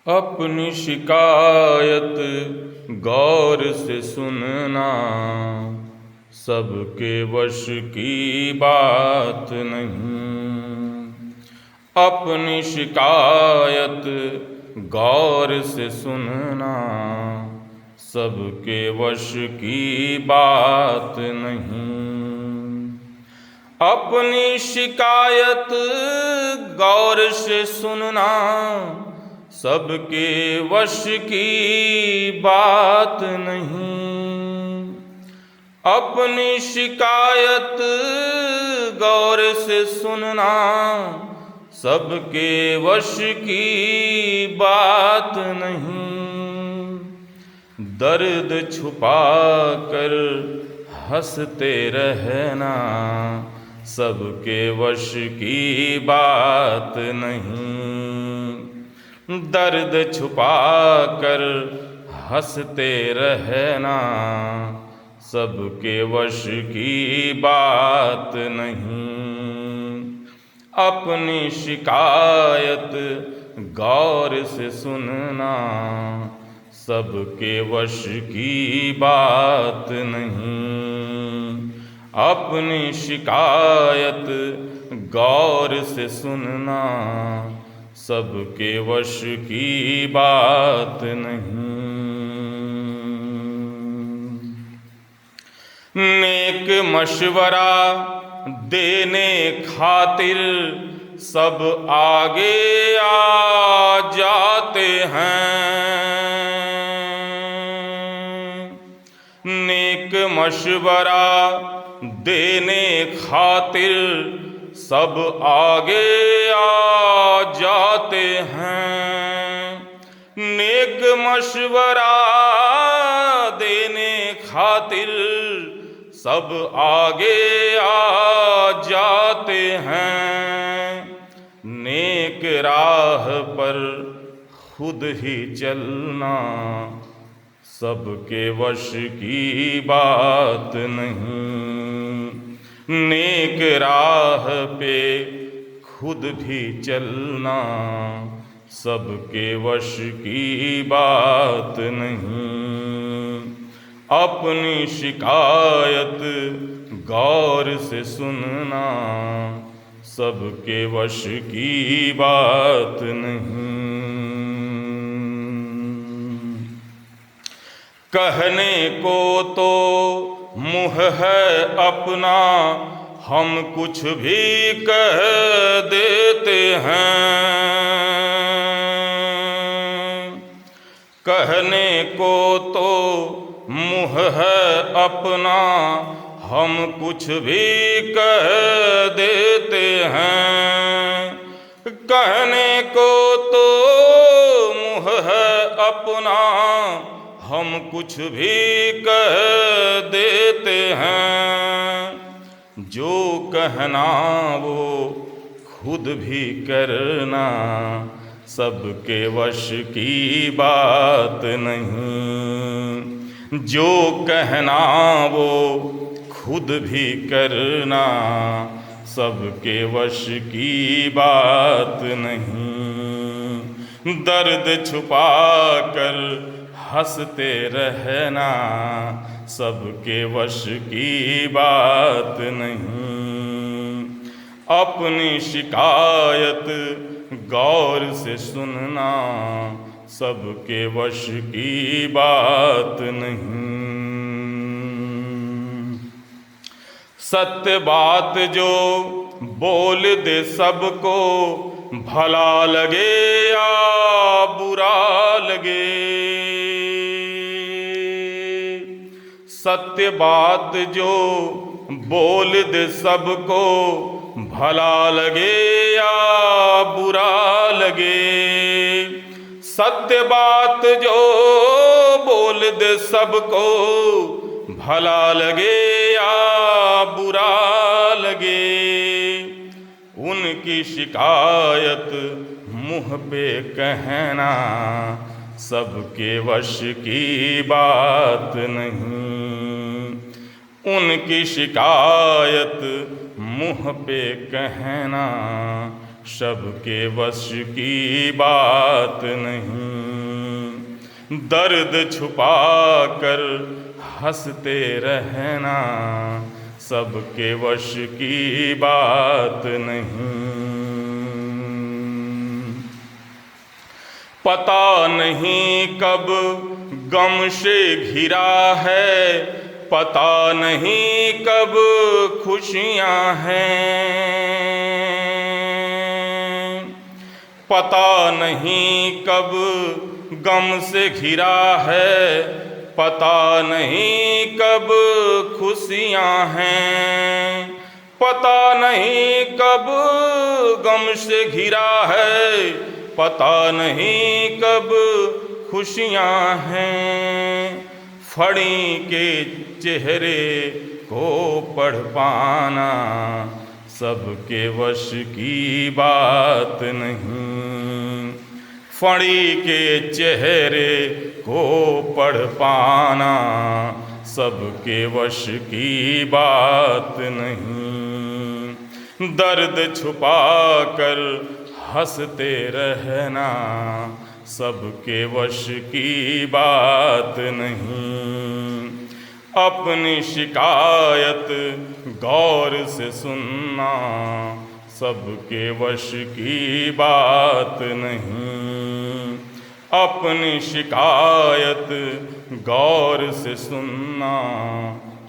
अपनी शिकायत गौर से सुनना, सबके वश की बात नहीं। अपनी शिकायत गौर से सुनना, सबके वश की बात नहीं। अपनी शिकायत गौर से सुनना, सबके वश की बात नहीं। अपनी शिकायत गौर से सुनना, सबके वश की बात नहीं। दर्द छुपा कर हंसते रहना, सबके वश की बात नहीं। दर्द छुपा कर हंसते रहना, सबके वश की बात नहीं। अपनी शिकायत गौर से सुनना, सबके वश की बात नहीं। अपनी शिकायत गौर से सुनना, सबके वश की बात नहीं। नेक मशवरा देने खातिर सब आगे आ जाते हैं। नेक मशवरा देने खातिर सब आगे आ जाते हैं। नेक मशवरा देने खातिर सब आगे आ जाते हैं। नेक राह पर खुद ही चलना, सबके वश की बात नहीं। नेक राह पे खुद भी चलना, सबके वश की बात नहीं। अपनी शिकायत गौर से सुनना, सबके वश की बात नहीं। कहने को तो मुँह है अपना, हम कुछ भी कह देते हैं। कहने को तो मुँह है अपना, हम कुछ भी कह देते हैं। कहने को तो मुँह है अपना, हम कुछ भी कह देते हैं। जो कहना वो खुद भी करना, सबके वश की बात नहीं। जो कहना वो खुद भी करना, सबके वश की बात नहीं। दर्द छुपा कर हंसते रहना, सबके वश की बात नहीं। अपनी शिकायत गौर से सुनना, सबके वश की बात नहीं। सत्य बात जो बोल दे सबको, भला लगे या बुरा लगे। सत्य बात जो बोल दे सबको, भला लगे या बुरा लगे। सत्य बात जो बोल दे सबको, भला लगे या बुरा लगे। उनकी शिकायत मुँह पे कहना, सबके वश की बात नहीं। उनकी शिकायत मुँह पे कहना, सबके वश की बात नहीं। दर्द छुपा कर हंसते रहना सबके वश की बात नहीं। पता नहीं कब गम से घिरा है, पता नहीं कब खुशियाँ हैं, पता नहीं कब गम से घिरा है, पता नहीं कब खुशियाँ हैं, पता नहीं कब गम से घिरा है, पता नहीं कब खुशियाँ हैं। फड़ी के चेहरे को पढ़ पाना सबके वश की बात नहीं। फड़ी के चेहरे को पढ़ पाना सबके वश की बात नहीं। दर्द छुपा कर हंसते रहना सबके वश की बात नहीं। अपनी शिकायत गौर से सुनना सबके वश की बात नहीं। अपनी शिकायत गौर से सुनना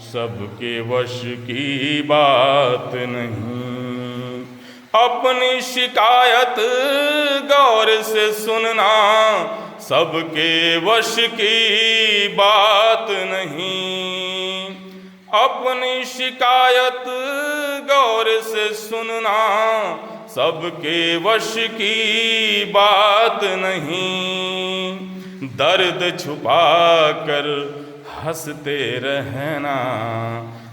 सबके वश की बात नहीं। अपनी शिकायत गौर से सुनना सबके वश की बात नहीं। अपनी शिकायत गौर से सुनना सबके वश की बात नहीं। दर्द छुपा कर हंसते रहना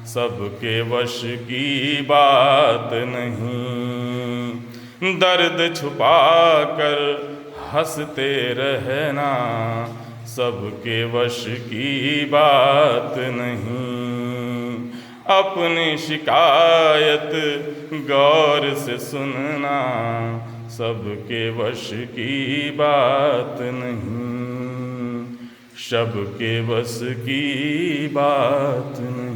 सबके वश की बात नहीं। दर्द छुपा कर हंसते रहना सबके वश की बात नहीं। अपनी शिकायत गौर से सुनना सबके वश की बात नहीं। सबके बस की बात नहीं।